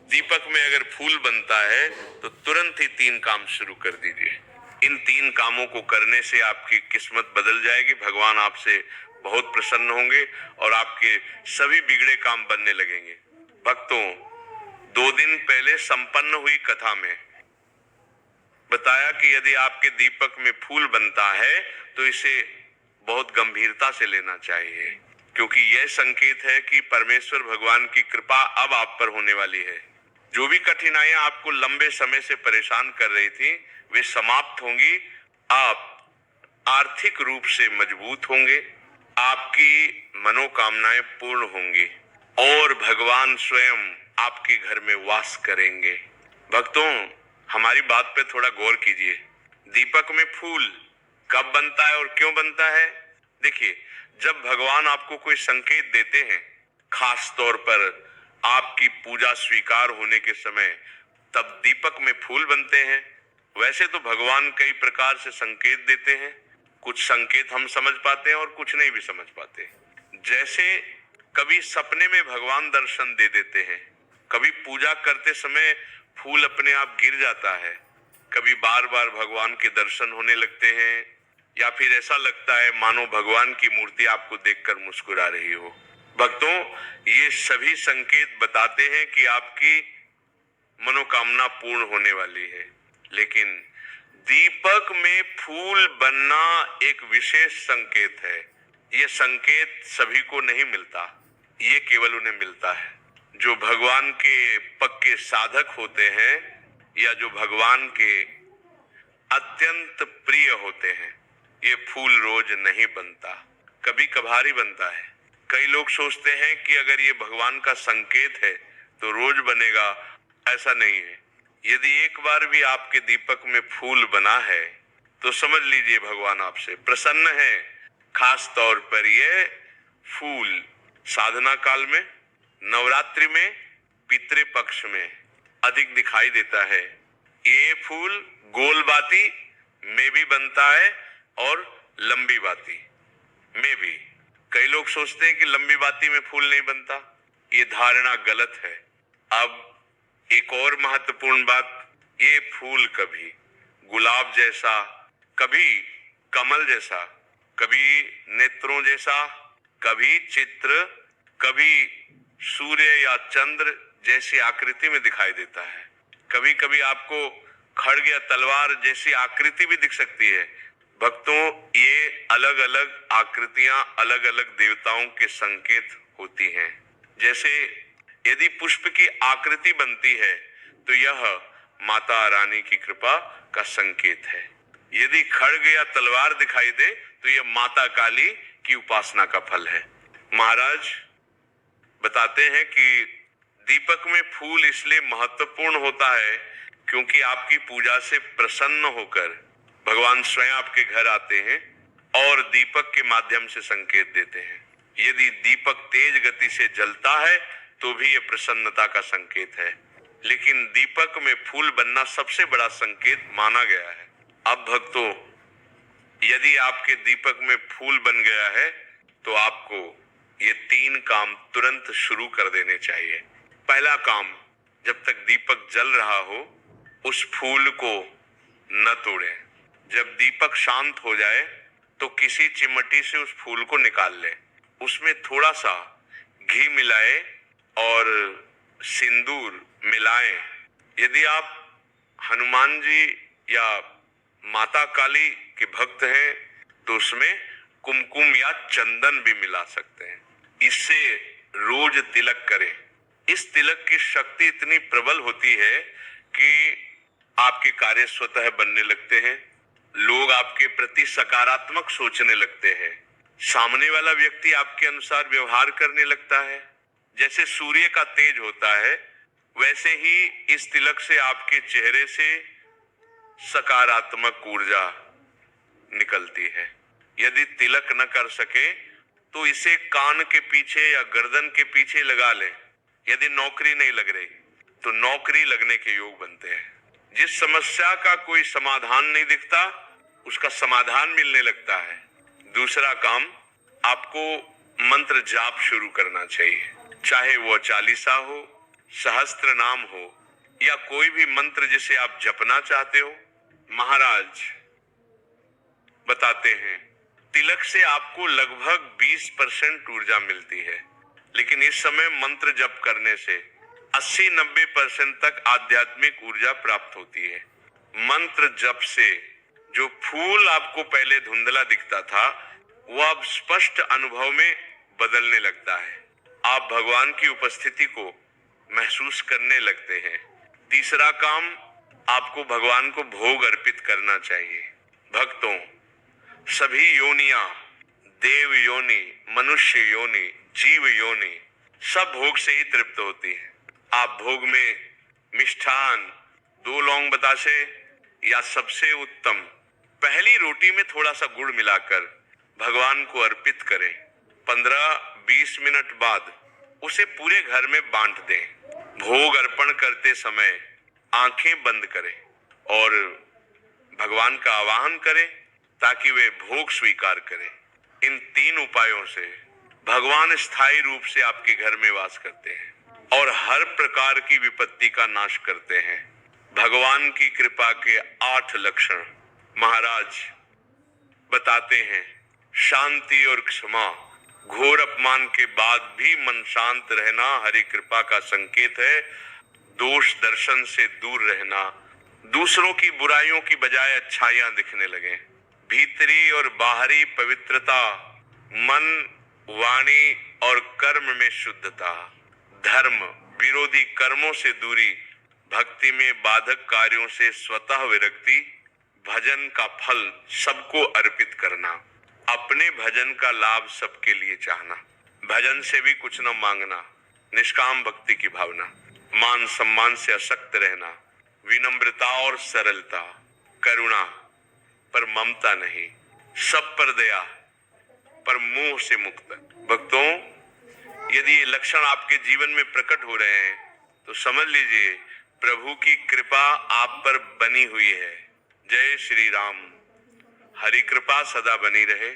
दीपक में अगर फूल बनता है तो तुरंत ही 3 काम शुरू कर दीजिए। इन 3 कामों को करने से आपकी किस्मत बदल जाएगी, भगवान आपसे बहुत प्रसन्न होंगे और आपके सभी बिगड़े काम बनने लगेंगे। भक्तों, 2 दिन पहले संपन्न हुई कथा में बताया कि यदि आपके दीपक में फूल बनता है तो इसे बहुत गंभीरता से लेना चाहिए, क्योंकि यह संकेत है कि परमेश्वर भगवान की कृपा अब आप पर होने वाली है। जो भी कठिनाइयां आपको लंबे समय से परेशान कर रही थी, वे समाप्त होंगी। आप आर्थिक रूप से मजबूत होंगे, आपकी मनोकामनाएं पूर्ण होंगी और भगवान स्वयं आपके घर में वास करेंगे। भक्तों, हमारी बात पे थोड़ा गौर कीजिए। दीपक में फूल कब बनता है और क्यों बनता है? देखिए, जब भगवान आपको कोई संकेत देते हैं, खास तौर पर आपकी पूजा स्वीकार होने के समय, तब दीपक में फूल बनते हैं। वैसे तो भगवान कई प्रकार से संकेत देते हैं, कुछ संकेत हम समझ पाते हैं और कुछ नहीं भी समझ पाते। जैसे कभी सपने में भगवान दर्शन दे देते हैं, कभी पूजा करते समय फूल अपने आप गिर जाता है, कभी बार बार भगवान के दर्शन होने लगते हैं, या फिर ऐसा लगता है मानो भगवान की मूर्ति आपको देखकर मुस्कुरा रही हो। भक्तों, ये सभी संकेत बताते हैं कि आपकी मनोकामना पूर्ण होने वाली है। लेकिन दीपक में फूल बनना एक विशेष संकेत है। ये संकेत सभी को नहीं मिलता, ये केवल उन्हें मिलता है जो भगवान के पक्के साधक होते हैं या जो भगवान के अत्यंत प्रिय होते हैं। ये फूल रोज नहीं बनता, कभी कभार ही बनता है। कई लोग सोचते हैं कि अगर ये भगवान का संकेत है तो रोज बनेगा, ऐसा नहीं है। यदि एक बार भी आपके दीपक में फूल बना है तो समझ लीजिए भगवान आपसे प्रसन्न है। खास तौर पर ये फूल साधना काल में, नवरात्रि में, पितृ पक्ष में अधिक दिखाई देता है। ये फूल गोल बाती में भी बनता है और लंबी बाती में भी। कई लोग सोचते हैं कि लंबी बाती में फूल नहीं बनता, ये धारणा गलत है। अब एक और महत्वपूर्ण बात, ये फूल कभी गुलाब जैसा, कभी कमल जैसा, कभी नेत्रों जैसा, कभी चित्र, कभी सूर्य या चंद्र जैसी आकृति में दिखाई देता है। कभी कभी आपको खड्ग या तलवार जैसी आकृति भी दिख सकती है। भक्तों, ये अलग अलग आकृतियां अलग अलग देवताओं के संकेत होती हैं। जैसे यदि पुष्प की आकृति बनती है तो यह माता रानी की कृपा का संकेत है। यदि खड्ग या तलवार दिखाई दे तो यह माता काली की उपासना का फल है। महाराज बताते हैं कि दीपक में फूल इसलिए महत्वपूर्ण होता है क्योंकि आपकी पूजा से प्रसन्न होकर भगवान स्वयं आपके घर आते हैं और दीपक के माध्यम से संकेत देते हैं। यदि दीपक तेज गति से जलता है तो भी यह प्रसन्नता का संकेत है, लेकिन दीपक में फूल बनना सबसे बड़ा संकेत माना गया है। अब भक्तों, यदि आपके दीपक में फूल बन गया है तो आपको ये 3 काम तुरंत शुरू कर देने चाहिए। पहला काम, जब तक दीपक जल रहा हो उस फूल को न तोड़ें। जब दीपक शांत हो जाए तो किसी चिमटी से उस फूल को निकाल लें, उसमें थोड़ा सा घी मिलाएं और सिंदूर मिलाएं। यदि आप हनुमान जी या माता काली के भक्त हैं तो उसमें कुमकुम या चंदन भी मिला सकते हैं। इससे रोज तिलक करें। इस तिलक की शक्ति इतनी प्रबल होती है कि आपके कार्य स्वतः बनने लगते हैं, लोग आपके प्रति सकारात्मक सोचने लगते हैं, सामने वाला व्यक्ति आपके अनुसार व्यवहार करने लगता है। जैसे सूर्य का तेज होता है, वैसे ही इस तिलक से आपके चेहरे से सकारात्मक ऊर्जा निकलती है। यदि तिलक न कर सके तो इसे कान के पीछे या गर्दन के पीछे लगा लें। यदि नौकरी नहीं लग रही तो नौकरी लगने के योग बनते हैं। जिस समस्या का कोई समाधान नहीं दिखता उसका समाधान मिलने लगता है। दूसरा काम, आपको मंत्र जाप शुरू करना चाहिए, चाहे वो चालीसा हो, सहस्त्र नाम हो या कोई भी मंत्र जिसे आप जपना चाहते हो, महाराज बताते हैं तिलक से आपको लगभग 20% ऊर्जा मिलती है, लेकिन इस समय मंत्र जप करने से 80-90% तक आध्यात्मिक ऊर्जा प्राप्त होती है। मंत्र जप से जो फूल आपको पहले धुंधला दिखता था, वो अब स्पष्ट अनुभव में बदलने लगता है। आप भगवान की उपस्थिति को महसूस करने लगते हैं। तीसरा काम, आपको भगवान को भोग अर्पित करना चाहिए। भक्तों, सभी योनियां, देव योनि, मनुष्य योनि, जीव योनि, सब भोग से ही तृप्त होती है। आप भोग में मिष्ठान, 2 लौंग बतासे या सबसे उत्तम पहली रोटी में थोड़ा सा गुड़ मिलाकर भगवान को अर्पित करें। 15-20 मिनट बाद उसे पूरे घर में बांट दें। भोग अर्पण करते समय आंखें बंद करें और भगवान का आवाहन करें ताकि वे भोग स्वीकार करें। इन 3 उपायों से भगवान स्थायी रूप से आपके घर में वास करते हैं और हर प्रकार की विपत्ति का नाश करते हैं। भगवान की कृपा के 8 लक्षण महाराज बताते हैं। शांति और क्षमा, घोर अपमान के बाद भी मन शांत रहना हरि कृपा का संकेत है। दोष दर्शन से दूर रहना, दूसरों की बुराइयों की बजाय अच्छाइयां दिखने लगे। भीतरी और बाहरी पवित्रता, मन, वाणी और कर्म में शुद्धता, धर्म विरोधी कर्मों से दूरी, भक्ति में बाधक कार्यों से स्वतः विरक्ति, भजन का फल सबको अर्पित करना, अपने भजन का लाभ सबके लिए चाहना, भजन से भी कुछ न मांगना, निष्काम भक्ति की भावना, मान सम्मान से अशक्त रहना, विनम्रता और सरलता, करुणा पर ममता नहीं, सब पर दया पर मोह से मुक्त। भक्तों, यदि ये लक्षण आपके जीवन में प्रकट हो रहे हैं तो समझ लीजिए प्रभु की कृपा आप पर बनी हुई है। जय श्री राम। हरि कृपा सदा बनी रहे।